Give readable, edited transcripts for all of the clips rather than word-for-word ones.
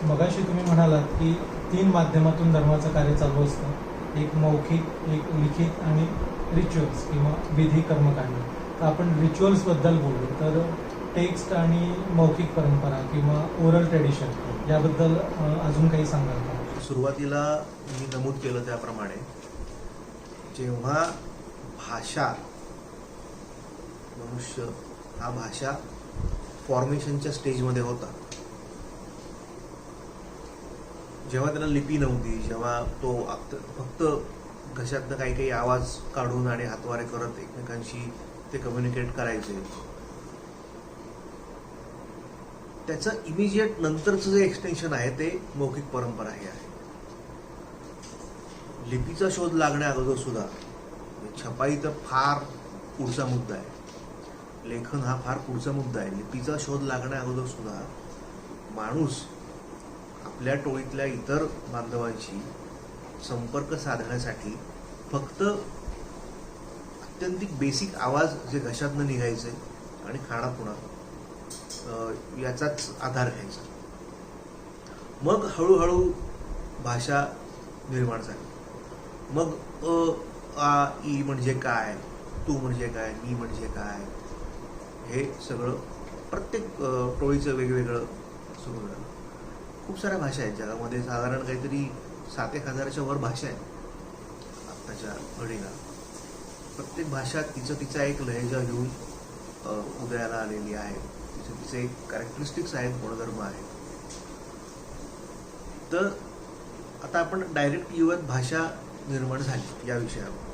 मगाशी तुम्ही म्हणालात की 3 माध्यमातून धर्माचं कार्य चालू असतं, एक मौखिक, एक लिखित आणि रिच्युअल्स किंवा विधी कर्मकांड. तर आपण रिच्युअल्सबद्दल बोलू, तर टेक्स्ट आणि मौखिक परंपरा किंवा ओरल ट्रेडिशन याबद्दल अजून काही सांगाल का? सुरुवातीला मी नमूद केलं त्याप्रमाणे जेव्हा भाषा मनुष्य हा भाषा फॉर्मेशनच्या स्टेजमध्ये होता, जेव्हा त्याला लिपी नव्हती, जेव्हा तो फक्त घशातनं काही काही आवाज काढून आणि हातवारे करत एकमेकांशी ते कम्युनिकेट करायचे, त्याचं इमिजिएट नंतरचं जे एक्सटेन्शन आहे ते मौखिक परंपरा हे आहे. लिपीचा शोध लागण्या अगोदर सुद्धा छपाई तर फार पुढचा मुद्दा आहे, लेखन हा फार पुढचा मुद्दा आहे. लिपीचा शोध लागण्या अगोदर सुद्धा माणूस आपल्या टोळीतल्या इतर बांधवांशी संपर्क साधण्यासाठी फक्त अत्यंतिक बेसिक आवाज जे घशातनं निघायचे आणि खाणापुणा याचाच आधार घ्यायचा. मग हळूहळू भाषा निर्माण झाली. मग आ ई म्हणजे काय, तू म्हणजे काय, मी म्हणजे काय, हे सगळं प्रत्येक टोळीचं वेगवेगळं सुरू झालं. खूप साऱ्या भाषा आहेत जगामध्ये, साधारण काहीतरी 7,000-1,000च्या वर भाषा आहेत आत्ताच्या घडीला. प्रत्येक भाषा तिचा एक लहेजा घेऊन उदयाला आलेली आहे. तिचे एक कॅरेक्टरिस्टिक्स आहेत, गुणधर्म आहेत. तर आता आपण डायरेक्ट येऊयात भाषा निर्माण झाली या विषयावर.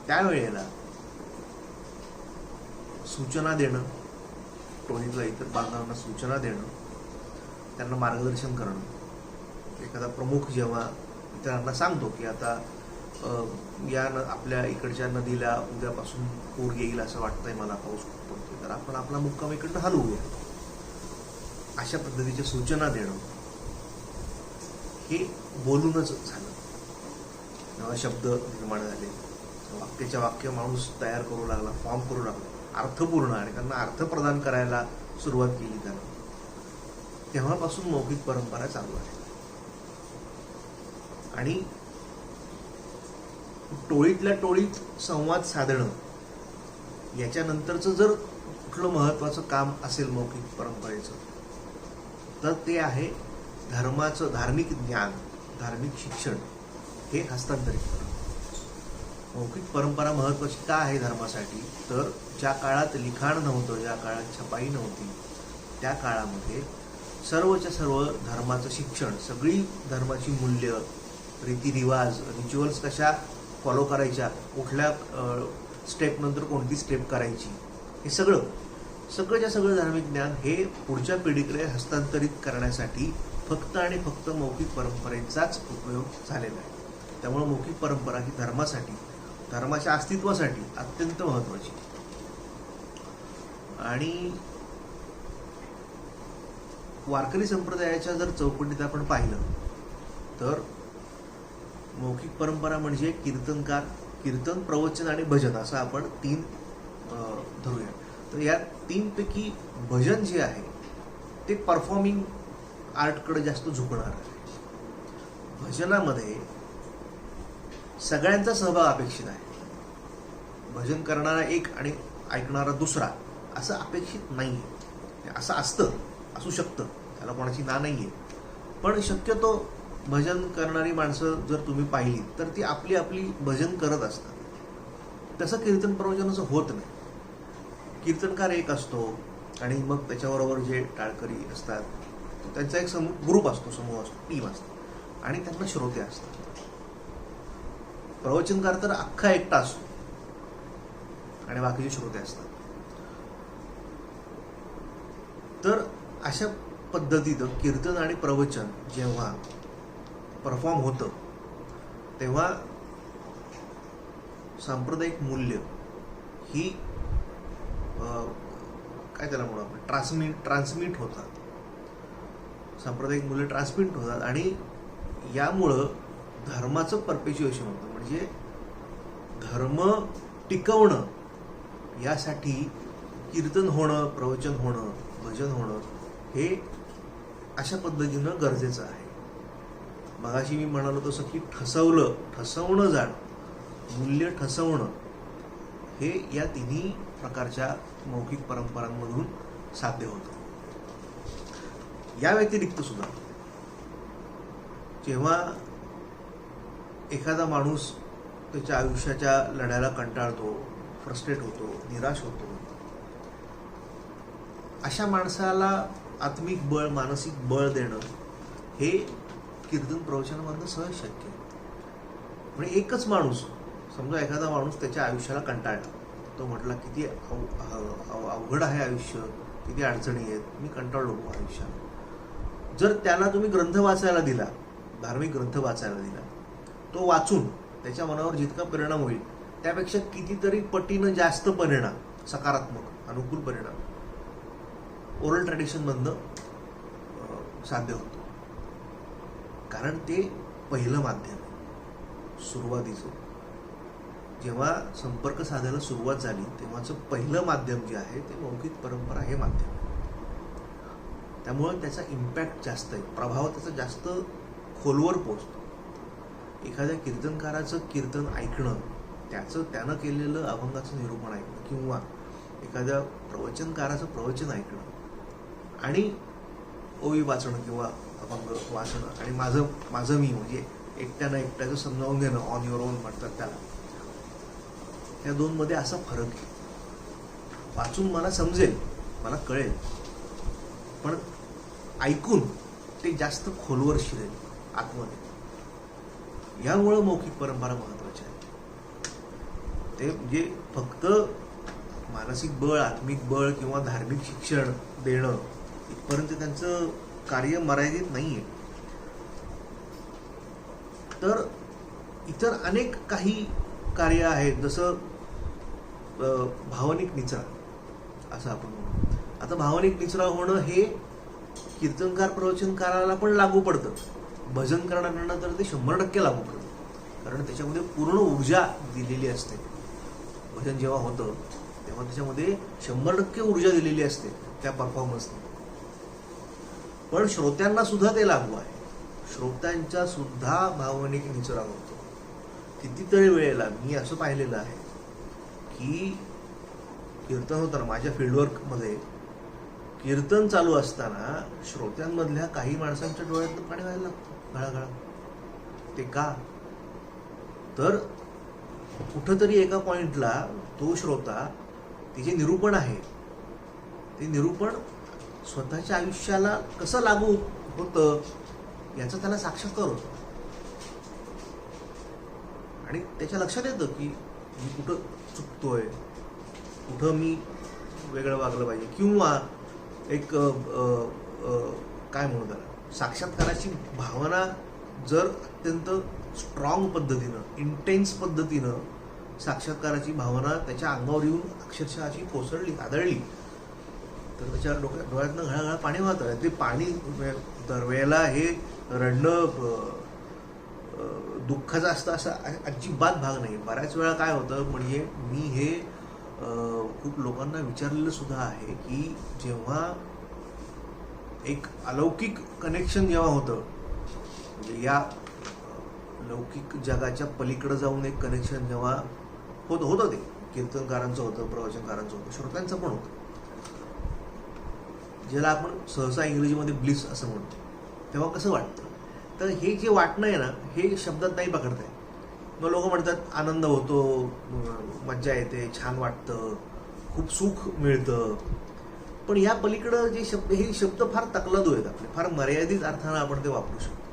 त्यावेळेला सूचना देणं, टोळीतल्या इतर बांधवांना सूचना देणं, त्यांना मार्गदर्शन करणं. एखादा प्रमुख जेव्हा इतरांना सांगतो की आता आपल्या इकडच्या नदीला उद्यापासून पूर येईल असं वाटतंय, मला पाऊस खूप पडतोय, तर आपण आपला मुक्काम इकडनं हलवूया, अशा पद्धतीच्या सूचना देणं हे बोलूनच झालं. नवा शब्द निर्माण झाले, वाक्याच्या वाक्य माणूस तयार करू लागला, फॉर्म करू लागला, अर्थपूर्ण, आणि त्यांना अर्थ प्रदान करायला सुरुवात केली त्यानं. तेव्हापासून मौखिक परंपरा चालू आहे. आणि टोळीतल्या टोळीत संवाद साधणं याच्यानंतरचं जर कुठलं महत्वाचं काम असेल मौखिक परंपरेचं, तर ते आहे धर्माचं धार्मिक ज्ञान, धार्मिक शिक्षण हे हस्तांतरित करणं. मौखिक परंपरा महत्वाची का आहे धर्मासाठी, तर ज्या काळात लिखाण नव्हतं, ज्या काळात छपाई नव्हती, त्या काळामध्ये सर्वच्या सर्व धर्माचं शिक्षण, सगळी धर्माची मूल्य, रीतिरिवाज, रिच्युअल्स कशा फॉलो करायच्या, कुठल्या स्टेप नंतर कोणती स्टेप करायची, हे सगळंच्या सगळं धार्मिक ज्ञान हे पुढच्या पिढीकडे हस्तांतरित करण्यासाठी फक्त आणि फक्त मौखिक परंपरेचाच उपयोग झालेला आहे. त्यामुळे मौखिक परंपरा ही धर्मासाठी, धर्माच्या अस्तित्वासाठी अत्यंत महत्वाची. आणि वारकरी संप्रदायाच्या जर चौकटीत आपण पाहिलं तर मौखिक परंपरा म्हणजे कीर्तनकार, कीर्तन, प्रवचन आणि भजन असं आपण 3 धरूया. तर या 3 पैकी भजन जे आहे ते परफॉर्मिंग आर्टकडे जास्त झुकणार आहे. भजनामध्ये सगळ्यांचा सहभाग अपेक्षित आहे. भजन करणारा एक आणि ऐकणारा दुसरा असं अपेक्षित नाही. असं असू शकतं, त्याला कोणाची ना नाही आहे, पण शक्यतो भजन करणारी माणसं जर तुम्ही पाहिली तर ती आपली आपली भजन करत असतात. तसं कीर्तन प्रवचनाचं होत नाही. कीर्तनकार एक असतो आणि मग त्याच्याबरोबर जे टाळकरी असतात त्यांचा एक ग्रुप असतो, समूह असतो, टीम असतो, आणि त्यांना श्रोते असतात. प्रवचनकार तर अख्खा एकटा असतो आणि बाकीचे श्रोते असतात. तर अशा पद्धतीनं कीर्तन आणि प्रवचन जेव्हा परफॉर्म होतं तेव्हा सांप्रदायिक मूल्य ही काय त्याला म्हणू आपण ट्रान्समिट होतात. सांप्रदायिक मूल्य ट्रान्समिट होतात आणि यामुळं धर्माचं परपेच्युएशन होतं. म्हणजे धर्म टिकवणं यासाठी कीर्तन होणं, प्रवचन होणं, भजन होणं हे अशा पद्धतीनं गरजेचं आहे. मगाशी मी म्हणालो तसं की ठसवणं जाणं, मूल्य ठसवणं हे या तिन्ही प्रकारच्या मौखिक परंपरांमधून साध्य होतं. या व्यतिरिक्त सुद्धा जेव्हा एखादा माणूस त्याच्या आयुष्याच्या लढ्याला कंटाळतो, फ्रस्ट्रेट होतो, निराश होतो, अशा माणसाला आत्मिक बळ, मानसिक बळ देणं हे कीर्तन प्रवचनामधनं सहज शक्य आहे. म्हणजे एकच माणूस, समजा एखादा माणूस त्याच्या आयुष्याला कंटाळला, तो म्हटला किती अवघड आहे आयुष्य, किती अडचणी आहेत, मी कंटाळलो आयुष्याला. जर त्याला तुम्ही ग्रंथ वाचायला दिला, धार्मिक ग्रंथ वाचायला दिला, तो वाचून त्याच्या मनावर जितका परिणाम होईल त्यापेक्षा कितीतरी पटीनं जास्त परिणाम, सकारात्मक अनुकूल परिणाम ओरल ट्रॅडिशनमधनं साध्य होतो. कारण ते पहिलं माध्यम आहे. सुरुवातीचं जेव्हा संपर्क साधायला सुरुवात झाली तेव्हाचं पहिलं माध्यम जे आहे ते मौखिक परंपरा हे माध्यम. त्यामुळे त्याचा इम्पॅक्ट जास्त आहे, प्रभाव त्याचा जास्त खोलवर पोहोचतो. एखाद्या कीर्तनकाराचं कीर्तन ऐकणं, त्यानं केलेलं अभंगाचं निरूपण ऐकणं, किंवा एखाद्या प्रवचनकाराचं प्रवचन ऐकणं आणि ओवी वाचणं किंवा अभंग वाचणं आणि माझं मी म्हणजे एकट्याचं समजावून घेणं, ऑन युअर ओन म्हणतात त्याला, या दोनमध्ये असा फरक आहे. वाचून मला समजेल, मला कळेल, पण ऐकून ते जास्त खोलवर शिरेल आतमध्ये. यामुळं मौखिक परंपरा महत्वाची आहे. ते म्हणजे फक्त मानसिक बळ, आत्मिक बळ किंवा धार्मिक शिक्षण देणं इथपर्यंत त्यांचं कार्य मर्यादित नाहीये. तर इतर अनेक काही कार्य आहेत, जसं भावनिक निचरा असं आपण म्हणू. आता भावनिक निचरा होणं हे कीर्तनकार प्रवचनकाराला पण लागू पडतं, भजन करणाऱ्यांना तर ते 100% लागू पडतं. कारण त्याच्यामध्ये पूर्ण ऊर्जा दिलेली असते. भजन जेव्हा होतं तेव्हा त्याच्यामध्ये 100% ऊर्जा दिलेली असते त्या परफॉर्मन्सने. पण श्रोत्यांना सुद्धा ते लागू आहे. श्रोत्यांच्या सुद्धा भावनिक निचरा होतो. कितीतरी वेळेला मी असं पाहिलेलं आहे की कीर्तन होताना माझ्या फील्डवर्कमध्ये कीर्तन चालू असताना श्रोत्यांमधल्या काही माणसांच्या डोळ्यातनं पाणी व्हायला लागतं घळाघळा. ते का? तर कुठंतरी एका पॉइंटला तो श्रोता ते जे निरूपण आहे ते निरूपण स्वतःच्या आयुष्याला कसं लागू होतं याचा त्याला साक्षात्कार होतो आणि त्याच्या लक्षात येतं की मी कुठं चुकतोय, कुठं मी वेगळं वागलं पाहिजे, किंवा एक काय म्हणू त्याला, साक्षात्काराची भावना जर अत्यंत स्ट्रॉंग पद्धतीनं, इंटेन्स पद्धतीनं साक्षात्काराची भावना त्याच्या अंगावर येऊन अक्षरशः अशी कोसळली, आदळली, तर त्याच्या डोळ्यातनं घळाघळा पाणी वाहतं. ते पाणी दरवेळेला हे रडणं दुःखाचं असतं असा अजिबात भाग नाही. बऱ्याच वेळा काय होतं, म्हणजे मी हे खूप लोकांना विचारलेलं सुद्धा आहे की जेव्हा एक अलौकिक कनेक्शन जेव्हा होतं, म्हणजे या लौकिक जगाच्या पलीकडे जाऊन एक कनेक्शन जेव्हा होतं ते कीर्तनकारांचं होतं, प्रवचनकारांचं होतं, श्रोत्यांचं पण होतं, ज्याला आपण सहसा इंग्रजीमध्ये ब्लिस असं म्हणतो, तेव्हा कसं वाटतं. तर हे जे वाटणं आहे ना, हे शब्दात नाही पकडता येत. मग लोक म्हणतात आनंद होतो, मज्जा येते, छान वाटतं, खूप सुख मिळतं. पण या पलीकडं जे शब्द, हे शब्द फार तकलादू आहेत आपले, फार मर्यादित अर्थानं आपण ते वापरू शकतो.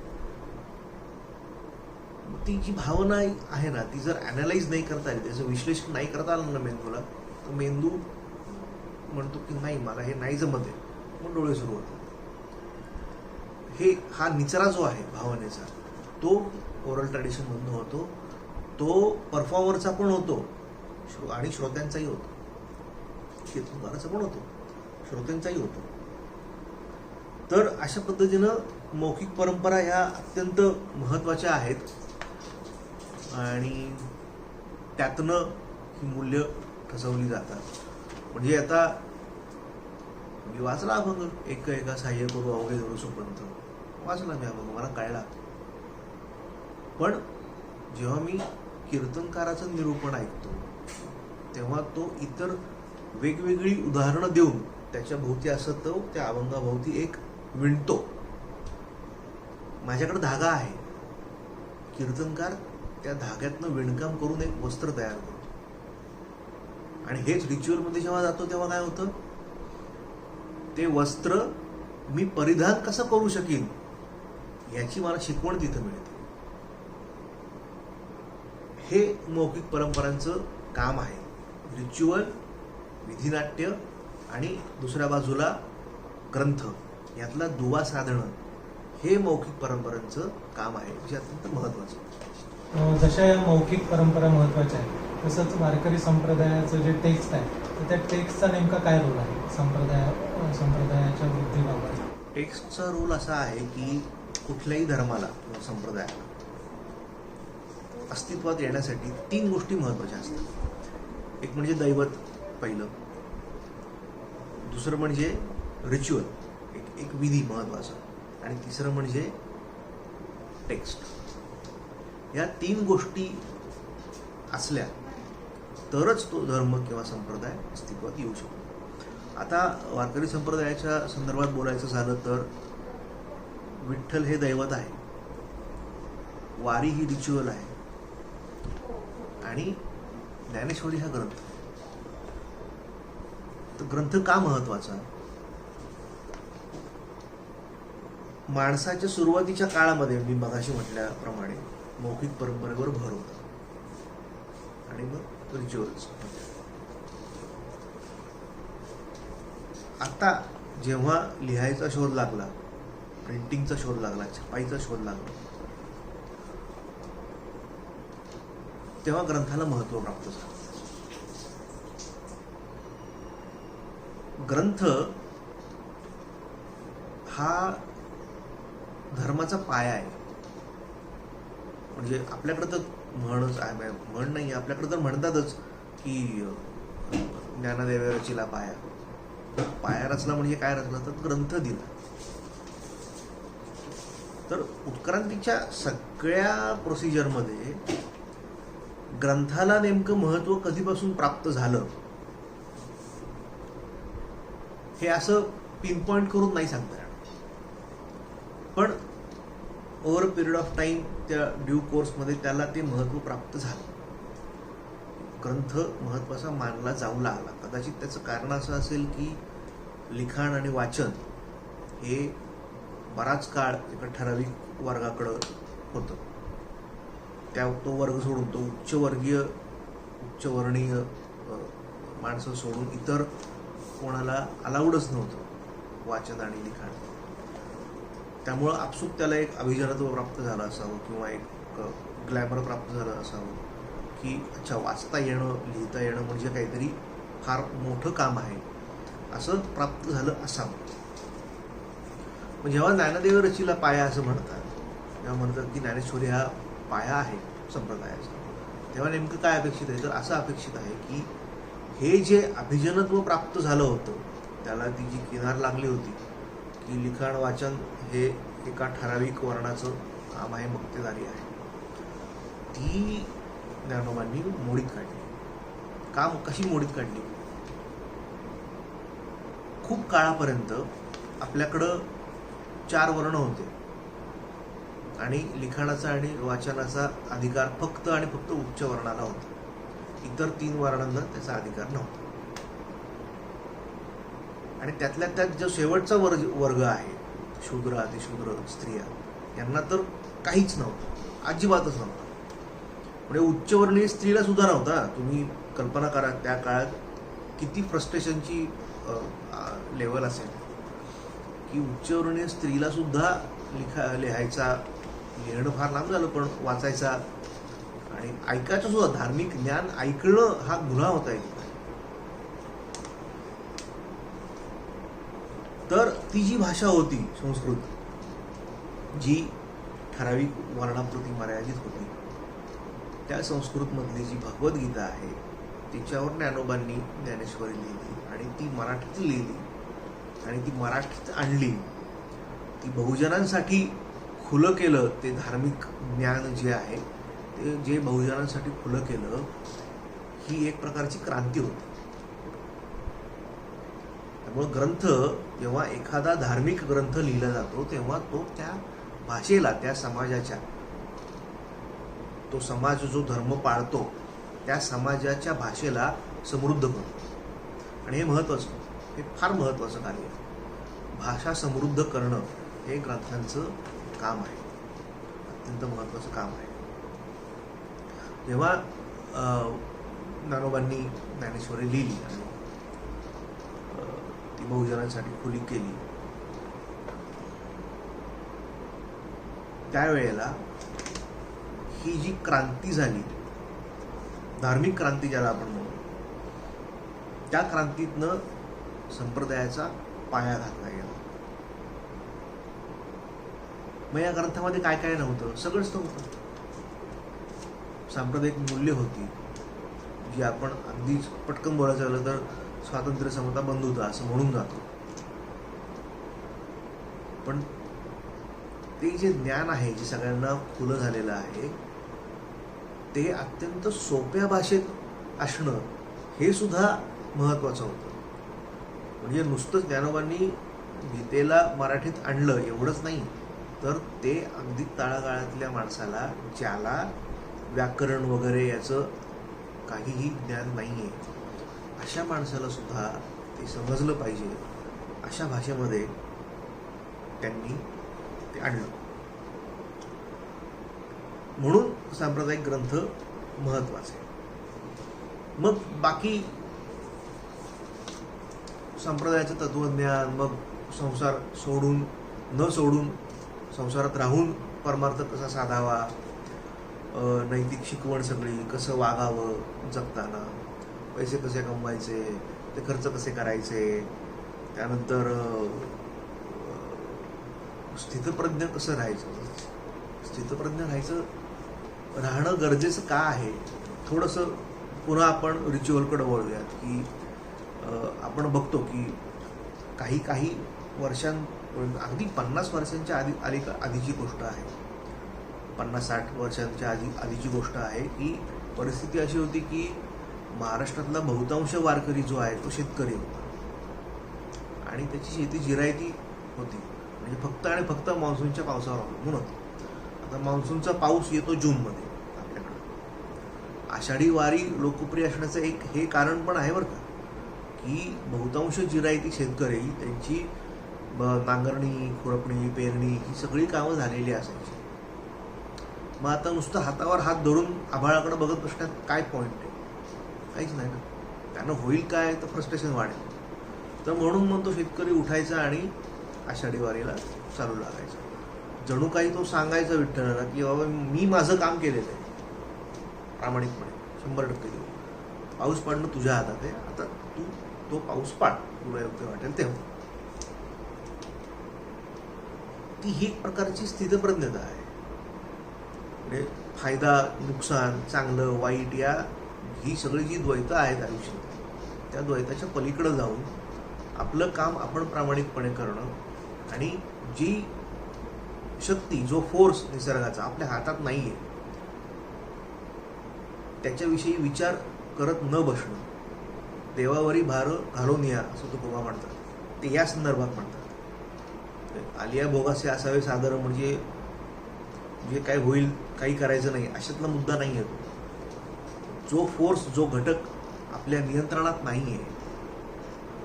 ती जी भावना आहे ना, ती जर अॅनालाइज नाही करता आली, त्याचं विश्लेषण नाही करता आलं ना मेंदूला, तर मेंदू म्हणतो की नाही, मला हे नाही जमत आहे, मग डोळे सुरू होतात. हा निचरा जो आहे भावनेचा, तो ओरल ट्रॅडिशन मधून होतो, तो परफॉर्मरचा पण होतो आणि श्रोत्यांचाही होतो, कीर्तनकाराचा पण होतो, श्रोत्यांचाही होतो. तर अशा पद्धतीनं मौखिक परंपरा ह्या अत्यंत महत्वाच्या आहेत आणि त्यातनं ही मूल्य ठसवली जातात. म्हणजे आता मी वाचला अभंग, एक एका साह्य करू अवघे धरू सुपंत, वाचला मी अभंग, मला कळला. पण जेव्हा मी कीर्तनकाराचं निरूपण ऐकतो तेव्हा तो इतर वेगवेगळी उदाहरणं देऊन त्याच्या भोवती असं तो त्या अभंगाभोवती एक विणतो. माझ्याकडे धागा आहे, कीर्तनकार त्या धाग्यातनं विणकाम करून एक वस्त्र तयार करतो. आणि हेच रिच्युअलमध्ये जेव्हा जातो तेव्हा काय होतं, ते वस्त्र मी परिधान कसं करू शकीन याची मला शिकवण तिथं मिळते. हे मौखिक परंपरांचं काम आहे. रिच्युअल, विधिनाट्य आणि दुसऱ्या बाजूला ग्रंथ यातला दुवा साधणं हे मौखिक परंपरांचं काम आहे, जे अत्यंत महत्वाचं आहे. जशा या मौखिक परंपरा महत्वाच्या आहेत तसंच वारकरी संप्रदायाचं जे टेक्स्ट आहे तर त्या टेक्स्टचा नेमका काय रोल आहे संप्रदायाच्या वृद्धीबाबत? टेक्स्टचा रोल असा आहे की कुठल्याही धर्माला किंवा संप्रदायाला अस्तित्वात येण्यासाठी 3 गोष्टी महत्वाच्या असतात. एक म्हणजे दैवत पहिलं, दुसरं म्हणजे रिच्युअल, एक विधी महत्वाचा, आणि तिसरं म्हणजे टेक्स्ट. या 3 गोष्टी असल्या तरच तो धर्म किंवा संप्रदाय अस्तित्वात येऊ शकतो. आता वारकरी संप्रदायाच्या संदर्भात बोलायचं झालं तर विठ्ठल हे दैवत आहे, वारी ही रिच्युअल आहे, आणि ज्ञानेश्वरी हा ग्रंथ. तर ग्रंथ का महत्वाचा? माणसाच्या सुरुवातीच्या काळामध्ये मी मगाशी म्हटल्याप्रमाणे मौखिक परंपरेवर भर होता आणि मग रिच्युअल्स. आता जेव्हा लिहायचा शोध लागला, प्रिंटिंगचा शोध लागला, छपाईचा शोध लागला, तेव्हा ग्रंथाला महत्व प्राप्त झालं. ग्रंथ हा धर्माचा पाया आहे. म्हणजे आपल्याकडे तर म्हणच आहे, म्हण नाही, आपल्याकडे तर म्हणतातच की ज्ञानदेव रचिला पाया. पाया रचला म्हणजे काय रचला तर ग्रंथ दिला. तर उत्क्रांतीच्या सगळ्या प्रोसिजरमध्ये ग्रंथाला नेमकं महत्व कधीपासून प्राप्त झालं हे असं पिनपॉइंट करून नाही सांगता येणार. पण ओव्हर पिरियड ऑफ टाइम त्या ड्यू कोर्समध्ये त्याला ते महत्व प्राप्त झालं. ग्रंथ महत्वाचा मानला जाऊ लागला. कदाचित त्याचं कारण असं असेल की लिखाण आणि वाचन हे बराच काळ एका ठराविक वर्गाकडं होतं. तो वर्ग सोडून, तो उच्चवर्णीय माणसं सोडून इतर कोणाला अलाउडच नव्हतं वाचन आणि लिखाण. त्यामुळं आपसूक त्याला एक अभिजातत्व प्राप्त झालं असावं किंवा एक ग्लॅमर प्राप्त झालं असावं की अच्छा, वाचता येणं, लिहिता येणं म्हणजे काहीतरी फार मोठं काम आहे असं प्राप्त झालं असावं. जेव्हा ज्ञानदेव रचिला पाया असं म्हणतात, तेव्हा म्हणतात की ज्ञानेश्वरी हा पाया आहे संप्रदायाचा, तेव्हा नेमकं काय अपेक्षित आहे? तर असं अपेक्षित आहे की हे जे अभिजनत्व प्राप्त झालं होतं, त्याला ती जी किनार लागली होती की लिखाण वाचन हे एका ठराविक वर्णाचं काम आहे, मक्तेदारी आहे, ती ज्ञानोबांनी मोडीत काढली. काम कशी मोडीत काढली? खूप काळापर्यंत आपल्याकडं 4 वर्ण होते आणि लिखाणाचा आणि वाचनाचा अधिकार फक्त आणि फक्त उच्च वर्णाला होता. इतर 3 वर्णांना त्याचा अधिकार नव्हता. आणि त्यातल्या त्यात जो शेवटचा वर्ग आहे, शूद्र, अतिशूद्र, स्त्रिया, यांना तर काहीच नव्हतं, अजिबातच नव्हतं. म्हणजे उच्चवर्णीय स्त्रीला सुद्धा नव्हता. तुम्ही कल्पना करा त्या काळात किती फ्रस्ट्रेशनची लेवल असेल की उच्चवर्णीय स्त्रीला सुद्धा लिहायचा, लिहिणं फार लांब झालं, पण वाचायचा आणि ऐकायचं सुद्धा, धार्मिक ज्ञान ऐकणं हा गुन्हा होता. तर ती जी भाषा होती संस्कृत, जी ठराविक वर्णापुरती मर्यादित होती, त्या संस्कृतमधली जी भगवद्गीता आहे तिच्यावर ज्ञानोबांनी ज्ञानेश्वरी लिहिली आणि ती मराठीत लिहिली. आणि ती मराठीत आणली, ती बहुजनांसाठी खुलं केलं. ते धार्मिक ज्ञान जे आहे ते जे बहुजनांसाठी खुलं केलं, ही एक प्रकारची क्रांती होती. त्यामुळे ग्रंथ, जेव्हा एखादा धार्मिक ग्रंथ लिहिला जातो तेव्हा तो त्या भाषेला, त्या समाजाच्या, तो समाज जो धर्म पाळतो त्या समाजाच्या भाषेला समृद्ध करतो. आणि हे महत्त्वाचं, हे फार महत्त्वाचं कार्य आहे. भाषा समृद्ध करणं हे ग्रंथांचं काम आहे, अत्यंत महत्त्वाचं काम आहे. जेव्हा ज्ञानोबांनी ज्ञानेश्वरी लिहिली आणि ती बहुजनांसाठी खुली केली, त्यावेळेला ही जी क्रांती झाली, धार्मिक क्रांती ज्याला आपण म्हणू, त्या क्रांतीतनं संप्रदायाचा पाया घातला गेला. मग या ग्रंथामध्ये काय काय नव्हतं? सगळंच नव्हतं. सांप्रदायिक मूल्य होती जी आपण अगदी पटकन बोलायचं झालं तर स्वातंत्र्य, समता, बंधुता असं म्हणून जातो. पण ते जे ज्ञान आहे, जे सगळ्यांना खुलं झालेलं आहे, ते अत्यंत सोप्या भाषेत असणं हे सुद्धा महत्त्वाचं होतं. म्हणजे नुसतं ज्ञानोबांनी गीतेला मराठीत आणलं एवढंच नाही, तर ते अगदी तळागाळातल्या माणसाला, ज्याला व्याकरण वगैरे याचं काहीही ज्ञान नाही आहे, अशा माणसाला सुद्धा ते समजलं पाहिजे अशा भाषेमध्ये त्यांनी ते आणलं. म्हणून सांप्रदायिक ग्रंथ महत्त्वाचे. मग बाकी संप्रदायाचं तत्वज्ञान, मग संसार सोडून न सोडून संसारात राहून परमार्थ कसा साधावा, नैतिक शिकवण सगळी, कसं वागावं जगताना, पैसे कसे कमवायचे, ते खर्च कसे करायचे, त्यानंतर स्थितप्रज्ञ कसं राहायचं, स्थितप्रज्ञ राहणं गरजेचं का आहे, थोडंसं पुन्हा आपण रिच्युअलकडे वळूयात. की आपण बघतो की काही अगदी 50 वर्षांच्या आधीची गोष्ट आहे, 50-60 वर्षांच्या आधीची गोष्ट आहे की परिस्थिती अशी होती की महाराष्ट्रातला बहुतांश वारकरी जो आहे तो शेतकरी होता आणि त्याची शेती जिरायती होती. म्हणजे फक्त आणि फक्त मान्सूनच्या पावसावर अवलंबून होती. आता मान्सूनचा पाऊस येतो जूनमध्ये आपल्याकडे. आषाढी वारी लोकप्रिय असण्याचं एक हे कारण पण आहे बरं का, की बहुतांश जिरायती शेतकरी, त्यांची नांगरणी, खुरपणी, पेरणी ही सगळी कामं झालेली असायची. मग आता नुसतं हातावर हात धरून आभाळाकडे बघत बसण्यात काय पॉईंट आहे? काहीच नाही ना. त्यानं होईल काय, तर फ्रस्ट्रेशन वाढेल. तर म्हणून मग तो शेतकरी उठायचा आणि आषाढी वारीला चालू लागायचा. जणू काही तो सांगायचा विठ्ठलाला की बाबा मी माझं काम केलेलं आहे प्रामाणिकपणे 100% देऊ. पाऊस पाडणं तुझ्या हातात आहे, आता तू तो पाऊस पाड, तुला योग्य वाटेल तेव्हा. ती ही एक प्रकारची स्थितप्रज्ञता आहे. म्हणजे फायदा, नुकसान, चांगलं, वाईट, ही सगळी जी द्वैतं आहेत आयुष्यात, त्या द्वैताच्या पलीकडे जाऊन आपलं काम आपण प्रामाणिकपणे करणं आणि जी शक्ती, जो फोर्स निसर्गाचा आपल्या हातात नाही आहे त्याच्याविषयी विचार करत न बसणं. देवावरी भार घालून या असं तुकोबा म्हणतात, ते या संदर्भात म्हणतात. आलिया भोगासे असावे सादर, म्हणजे जे काय होईल काही करायचं नाही अशातला मुद्दा नाही आहे. जो फोर्स, जो घटक आपल्या नियंत्रणात नाही आहे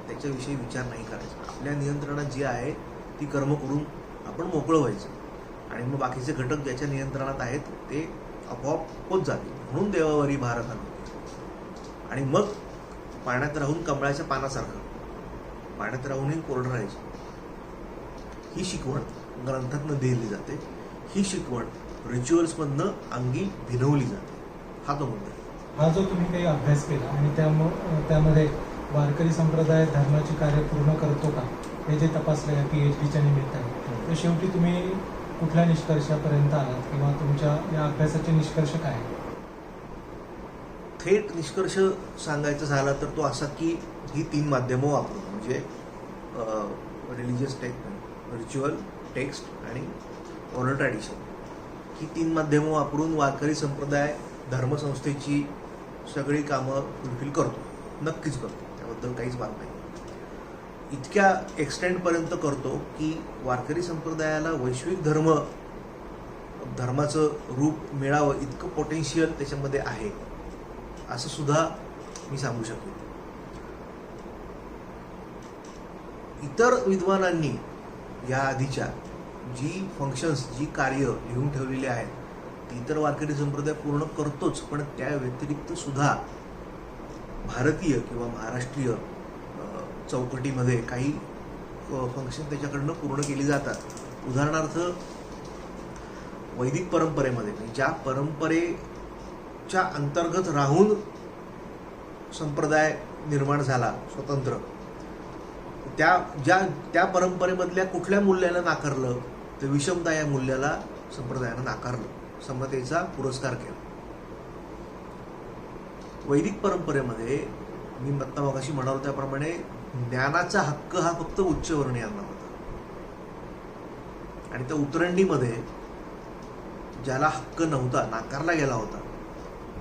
त्याच्याविषयी विचार नाही करायचा. आपल्या नियंत्रणात जे आहे ती कर्म करून आपण मोकळं व्हायचं आणि मग बाकीचे घटक ज्याच्या नियंत्रणात आहेत ते आपोआप होत जातील. म्हणून देवावरी भार घालून आणि मग पाण्यात राहून कमळाच्या पानासारखं, पाण्यात राहूनही कोरडं राहायचं. ही शिकवण ग्रंथातनं दिली जाते. ही शिकवण रिच्युअल्समधनं अंगी भिनवली जाते. हा तो मुद्दा आहे. हा जो तुम्ही काही अभ्यास केला आणि त्यामध्ये वारकरी संप्रदाय धर्माची कार्य पूर्ण करतो का हे जे तपासलं या PhDच्या निमित्ताने, तर शेवटी तुम्ही कुठल्या निष्कर्षापर्यंत आलात किंवा तुमच्या या अभ्यासाचे निष्कर्ष काय आहे? थेट निष्कर्ष सांगायचा झाला तर तो असा की ही 3 माध्यमं वापरून, म्हणजे रिलिजियस रिच्युअल, टेक्स्ट आणि ओरल ट्रॅडिशन ही 3 माध्यमं वापरून वारकरी संप्रदाय धर्मसंस्थेची सगळी कामं फुलफिल करतो, नक्कीच करतो, त्याबद्दल काहीच वाद नाही. इतक्या एक्सटेंडपर्यंत करतो की वारकरी संप्रदायाला वैश्विक धर्माचं रूप मिळावं इतकं पोटेन्शियल त्याच्यामध्ये आहे असं सुद्धा मी सांगू शकेन. इतर विद्वानांनी या आधीच्या जी फंक्शन्स, जी कार्य लिहून ठेवलेली आहेत ती तर वारकरी संप्रदाय पूर्ण करतोच, पण त्या व्यतिरिक्त सुद्धा भारतीय किंवा महाराष्ट्रीय चौकटीमध्ये काही फंक्शन त्याच्याकडनं पूर्ण केली जातात. उदाहरणार्थ वैदिक परंपरेमध्ये, ज्या परंपरेच्या अंतर्गत राहून संप्रदाय निर्माण झाला स्वतंत्र, त्या परंपरेमधल्या कुठल्या मूल्याला नाकारलं तर विषमता या मूल्याला संप्रदायानं नाकारलं, समतेचा पुरस्कार केला. वैदिक परंपरेमध्ये मी मगाशी म्हणालो त्याप्रमाणे ज्ञानाचा हक्क हा फक्त उच्चवर्णीयांना होता, आणि त्या उतरंडीमध्ये ज्याला हक्क नव्हता, नाकारला गेला होता,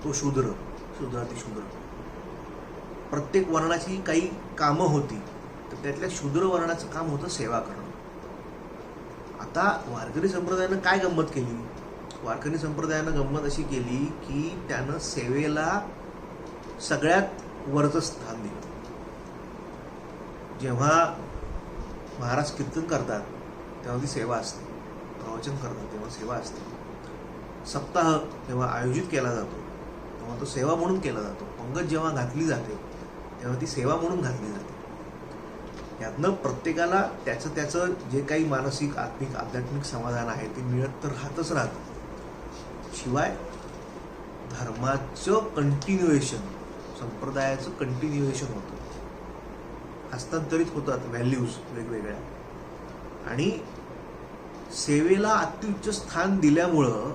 तो शूद्रातिशूद्र. प्रत्येक वर्णाची काही कामं होती, तर त्यातल्या शूद्र वर्णाचं काम होतं सेवा करणं. आता वारकरी संप्रदायानं काय गंमत केली? वारकरी संप्रदायानं गंमत अशी केली की त्यानं सेवेला सगळ्यात वरचं स्थान दिलं. जेव्हा महाराज कीर्तन करतात तेव्हा ती सेवा असते, प्रवचन करतात तेव्हा सेवा असते, सप्ताह जेव्हा आयोजित केला जातो तेव्हा तो सेवा म्हणून केला जातो, पंगत जेव्हा घातली जाते तेव्हा ती सेवा म्हणून घातली जाते. यातनं प्रत्येकाला त्याचं जे काही मानसिक, आत्मिक, आध्यात्मिक समाधान आहे ते मिळत तर राहतच राहतं. शिवाय धर्माचं कंटिन्युएशन, संप्रदायाचं कंटिन्युएशन होतं, हस्तांतरित होतात व्हॅल्यूज वेगवेगळ्या, आणि सेवेला अत्युच्च स्थान दिल्यामुळं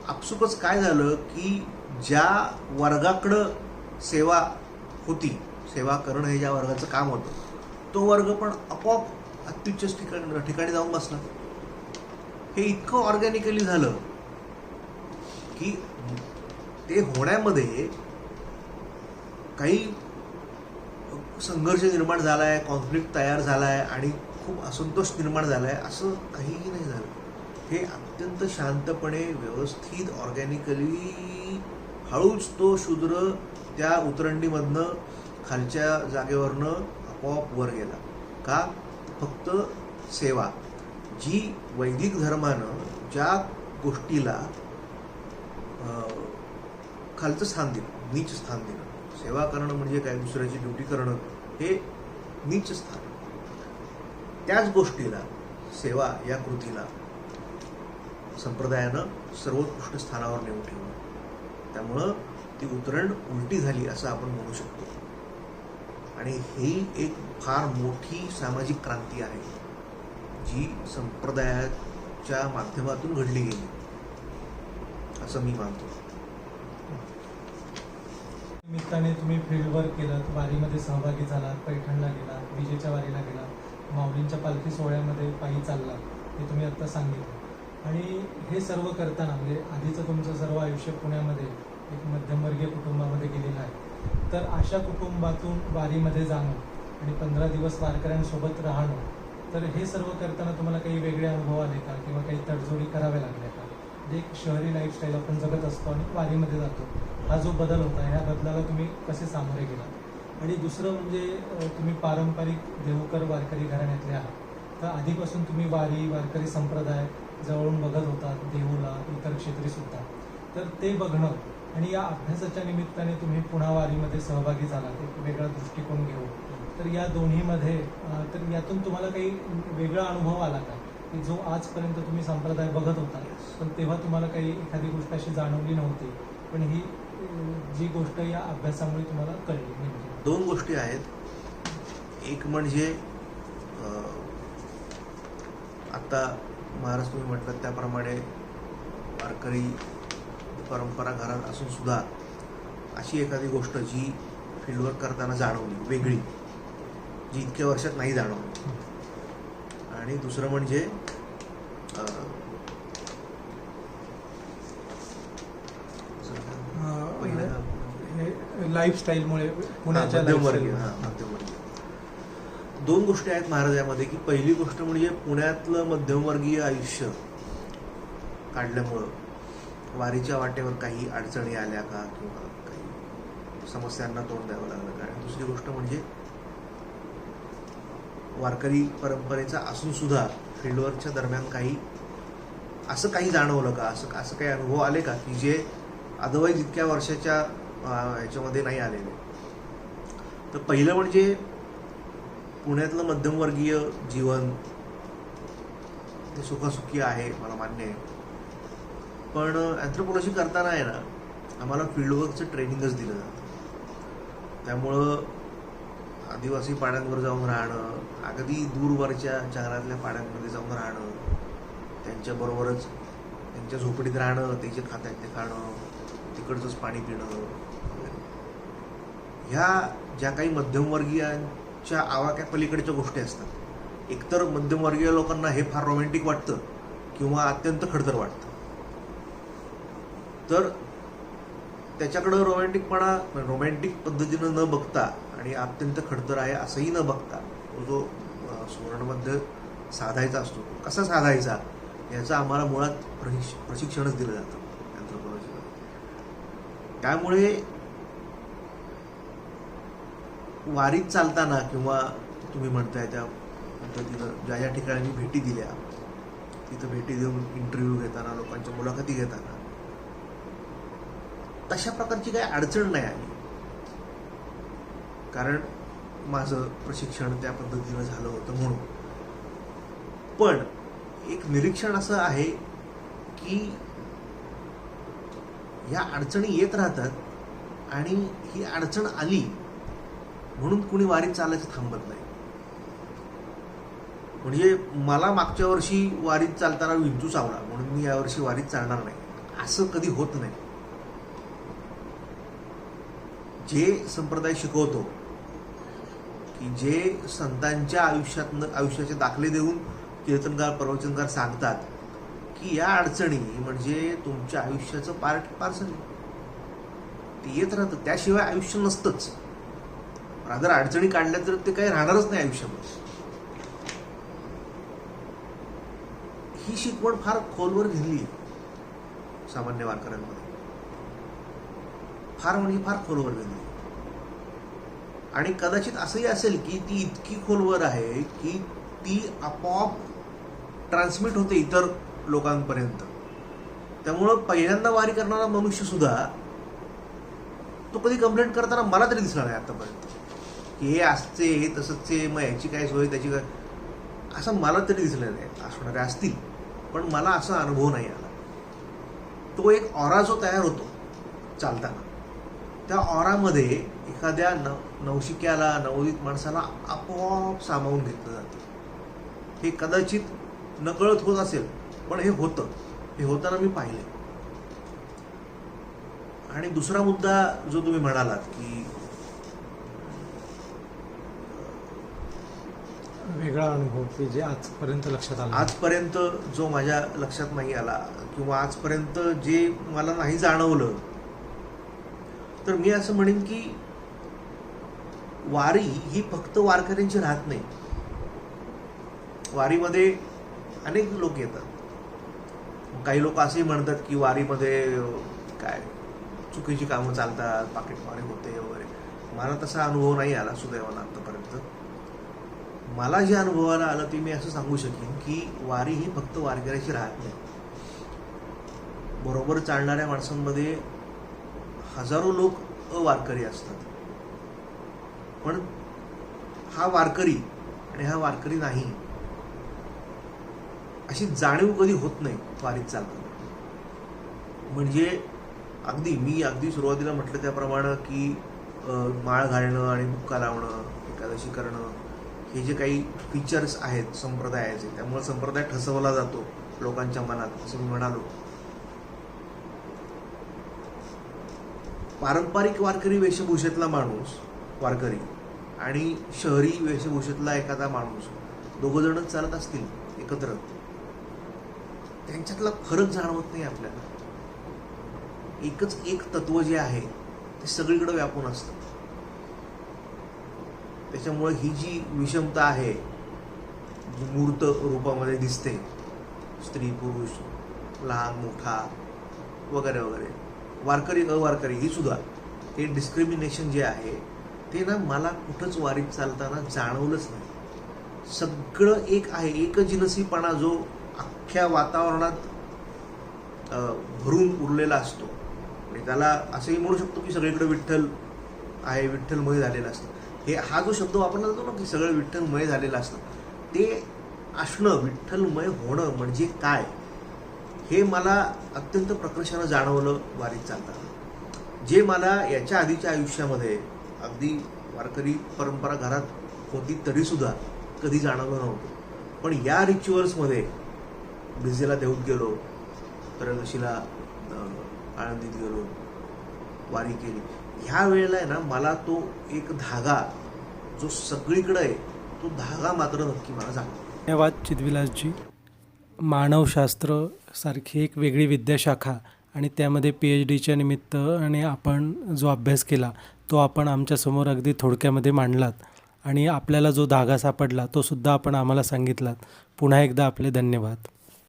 आपसुकच काय झालं की ज्या वर्गाकडं सेवा होती, सेवा करणं हे ज्या वर्गाचं काम होतं, तो वर्ग पण आपोआप अत्युच्च ठिकाणी जाऊन बसला. हे इतकं ऑर्गॅनिकली झालं की ते होण्यामध्ये काही संघर्ष निर्माण झालाय, कॉन्फ्लिक्ट तयार झालाय आणि खूप असंतोष निर्माण झालाय असं काहीही नाही झालं. हे अत्यंत शांतपणे, व्यवस्थित, ऑर्गॅनिकली हळूच तो शूद्र त्या उतरंडीमधनं खालच्या जागेवरनं आपोआप वर गेला. का? फक्त सेवा, जी वैदिक धर्मानं ज्या गोष्टीला खालचं स्थान दिलं, नीच स्थान दिलं. सेवा करणं म्हणजे काय? दुसऱ्याची ड्युटी करणं, हे नीच स्थान. त्याच गोष्टीला, सेवा या कृतीला संप्रदायानं सर्वोत्कृष्ट स्थानावर नेऊन ठेवलं. त्यामुळं ती उतरंड उलटी झाली असं आपण म्हणू शकतो. आणि ही एक फार मोठी सामाजिक क्रांती आहे जी संप्रदायाच्या माध्यमातून घडली गेली असं मी मानतो. निमित्ताने तुम्ही फील्डवर्क केलं, वारीमध्ये सहभागी झालात, पैठणला गेलात, विजेच्या वारीला गेलात, माऊलींच्या पालखी सोहळ्यामध्ये पायी चाललात, हे तुम्ही आत्ता सांगितलं. आणि हे सर्व करताना म्हणजे आधीचं तुमचं सर्व आयुष्य पुण्यामध्ये एक मध्यमवर्गीय कुटुंबामध्ये गेलेलं आहे, तर अशा कुटुंबातून वारीमध्ये जाणं आणि 15 दिवस वारकऱ्यांसोबत राहणं, तर हे सर्व करताना तुम्हाला काही वेगळे अनुभव आले का, किंवा काही तडजोडी कराव्या लागल्या का? म्हणजे एक शहरी लाईफस्टाईल आपण जगत असतो आणि वारीमध्ये जातो, हा जो बदल होता, ह्या बदलाला तुम्ही कसे सामोरे गेलात? आणि दुसरं म्हणजे तुम्ही पारंपरिक देहूकर वारकरी घराण्यातले आहात, तर आधीपासून तुम्ही वारकरी संप्रदाय जवळून बघत होतात, देहूला, इतर क्षेत्री सुद्धा, तर ते बघणं आणि या अभ्यासाच्या निमित्ताने तुम्ही पुन्हा वारीमध्ये सहभागी झालात एक वेगळा दृष्टिकोन घेऊन, तर या दोन्हीमध्ये तर यातून तुम्हाला काही वेगळा अनुभव आला का, की जो आजपर्यंत तुम्ही संप्रदाय बघत होता पण तेव्हा तुम्हाला काही एखादी गोष्ट अशी जाणवली नव्हती, पण ही जी गोष्ट या अभ्यासामुळे तुम्हाला कळली? म्हणजे 2 गोष्टी आहेत. एक म्हणजे आता महाराज तुम्ही म्हटलं त्याप्रमाणे वारकरी परंपरा घरात असून सुद्धा अशी एखादी गोष्ट जी फील्डवर्क करताना जाणवली, वेगळी, जी इतक्या वर्षात नाही जाणवली. आणि दुसरं म्हणजे लाईफस्टाईलमुळे पुण्याच्या मध्यमवर्गीय lifestyle- मध्यमवर्गीय दोन गोष्टी आहेत महाराज यामध्ये, की पहिली गोष्ट म्हणजे पुण्यातलं मध्यमवर्गीय आयुष्य काढल्यामुळं वारीच्या वाटेवर काही अडचणी आल्या का किंवा काही समस्यांना तोंड द्यावं लागलं का. आणि दुसरी गोष्ट म्हणजे वारकरी परंपरेचा असून सुद्धा फील्डवर्कच्या दरम्यान असं काही जाणवलं का, असं काही अनुभव आले का की जे अदरवाईज इतक्या वर्षाच्या ह्याच्यामध्ये नाही आलेले. तर पहिलं म्हणजे पुण्यातलं मध्यमवर्गीय जीवन ते सुखसुखी आहे, मला मान्य आहे, पण अँथ्रोपॉलॉजी करताना आहे ना, आम्हाला फील्डवर्कचं ट्रेनिंगच दिलं जातं. त्यामुळं आदिवासी पाड्यांवर जाऊन राहणं, अगदी दूरवरच्या जंगलातल्या पाड्यांमध्ये जाऊन राहणं, त्यांच्याबरोबरच त्यांच्या झोपडीत राहणं, ते जे खातात ते खाणं, तिकडचंच पाणी पिणं वगैरे, ह्या ज्या काही मध्यमवर्गीयांच्या आवाक्या पलीकडच्या गोष्टी असतात, एकतर मध्यमवर्गीय लोकांना हे फार रोमॅन्टिक वाटतं किंवा अत्यंत खडतर वाटतं. तर त्याच्याकडं रोमॅन्टिक पद्धतीनं न बघता आणि अत्यंत खडतर आहे असंही न बघता, जो सुवर्णमध्य साधायचा असतो, कसा साधायचा याचं आम्हाला मुळात प्रशिक्षणच दिलं जातं अँथ्रोपॉलॉजीमध्ये. त्यामुळे वारीत चालताना किंवा तुम्ही म्हणताय त्या पद्धतीनं ज्या ठिकाणी मी भेटी दिल्या, तिथं भेटी देऊन इंटरव्ह्यू घेताना, लोकांच्या मुलाखती घेताना तशा प्रकारची काही अडचण नाही आली, कारण माझं प्रशिक्षण त्या पद्धतीनं झालं होतं म्हणून. पण एक निरीक्षण असं आहे की ह्या अडचणी येत राहतात आणि ही अडचण आली म्हणून कुणी वारीत चालायचं थांबत नाही. म्हणजे मला मागच्या वर्षी वारीत चालताना विंचू चावला म्हणून मी यावर्षी वारीत चालणार नाही, असं कधी होत नाही. जे संप्रदाय शिकवतो की जे संतांच्या आयुष्याचे दाखले देऊन कीर्तनकार प्रवचनकार सांगतात की या अडचणी म्हणजे तुमच्या आयुष्याचं पार्सल ते येत राहतं, त्याशिवाय आयुष्य नसतंच. जर अडचणी काढल्या तर ते काही राहणारच नाही आयुष्यामध्ये. ही शिकवण फार खोलवर गेली सामान्य वारकऱ्यांमध्ये, फार म्हणजे फार खोलवर गेली. आणि कदाचित असंही असेल की ती इतकी खोलवर आहे की ती आपोआप ट्रान्समिट होते इतर लोकांपर्यंत. त्यामुळं पहिल्यांदा वारी करणारा मनुष्य सुद्धा तो कधी कंप्लेंट करताना मला तरी दिसला नाही आतापर्यंत की हे असते, हे तसंच आहे, मग याची काय सोय, त्याची काय, असं मला तरी दिसलं नाही. असणारे असतील, पण मला असा अनुभव नाही आला. तो एक ऑरा जो तयार होतो चालताना, त्या ऑरामध्ये एखाद्या नवशिक्याला, नवोदित माणसाला आपोआप सामावून घेतलं जातं. हे कदाचित नकळत होत असेल, पण हे होतं. हे होताना मी पाहिले. आणि दुसरा मुद्दा जो तुम्ही म्हणालात की वेगळा अनुभव की जे आजपर्यंत लक्षात आला, आजपर्यंत जो माझ्या लक्षात नाही आला किंवा आजपर्यंत जे मला नाही जाणवलं, तर मी असं म्हणेन की वारी ही फक्त वारकऱ्यांची राहत नाही. वारीमध्ये अनेक लोक येतात. काही लोक असेही म्हणतात की वारीमध्ये काय चुकीची कामं चालतात, पाकिटमारी होते वगैरे. मला तसा अनुभव नाही आला सुदैवानं आतापर्यंत. मला जे अनुभवाला आलं ते मी असं सांगू शकेन की वारी ही फक्त वारकऱ्याची राहत नाही. बरोबर चालणाऱ्या माणसांमध्ये हजारो लोक अवारकरी असतात, पण हा वारकरी आणि हा वारकरी नाही अशी जाणीव कधी होत नाही वारीत चालताना. म्हणजे मी अगदी सुरुवातीला म्हटलं त्याप्रमाणे की माळ घालणं आणि बुक्का लावणं, एकादशी करणं, हे जे काही फीचर्स आहेत संप्रदायाचे, त्यामुळे संप्रदाय ठसवला जातो लोकांच्या मनात, असं मी म्हणालो. पारंपरिक वारकरी वेशभूषेतला माणूस वारकरी आणि शहरी वेशभूषेतला एखादा माणूस दोघं जणच चालत असतील एकत्र, त्यांच्यातला फरक जाणवत नाही आपल्याला. एकच एक तत्व जे आहे ते सगळीकडे व्यापून असतं. त्याच्यामुळे ही जी विषमता आहे, जी मूर्त रूपामध्ये दिसते, स्त्री पुरुष, लहान मोठा वगैरे वगैरे, वारकरी अवारकरी, ही सुद्धा हे डिस्क्रिमिनेशन जे आहे ते ना मला कुठंच वारीत चालताना जाणवलंच नाही. सगळं एक आहे, एकजिनसीपणा जो अख्ख्या वातावरणात भरून उरलेला असतो. आणि त्याला असंही म्हणू शकतो की सगळीकडे विठ्ठल आहे, विठ्ठलमय झालेलं असतं. हा जो शब्द वापरला जातो ना की सगळं विठ्ठलमय झालेलं असतं, ते असणं, विठ्ठलमय होणं म्हणजे काय, हे मला अत्यंत प्रकर्षानं जाणवलं वारीत चालताना. जे मला याच्या आधीच्या आयुष्यामध्ये अगदी वारकरी परंपरा घरात होती तरीसुद्धा कधी जाणवलं नव्हतं. पण या रिच्युअल्समध्ये भिजेला देऊत गेलो, त्रयोदशीला आळंदीत गेलो, वारी केली, ह्या वेळेला आहे ना मला तो एक धागा जो सगळीकडे आहे, तो धागा मात्र नक्की मला जाणवला. धन्यवाद चिदविलासजी. मानवशास्त्र सारखी एक वेगळी विद्याशाखा आणि त्यामध्ये PhDच्या निमित्त आणि आपण जो अभ्यास केला तो आपण आमच्यासमोर अगदी थोडक्यामध्ये मांडलात आणि आपल्याला जो धागा सापडला तो सुद्धा आपण आम्हाला सांगितलात. पुन्हा एकदा आपले धन्यवाद.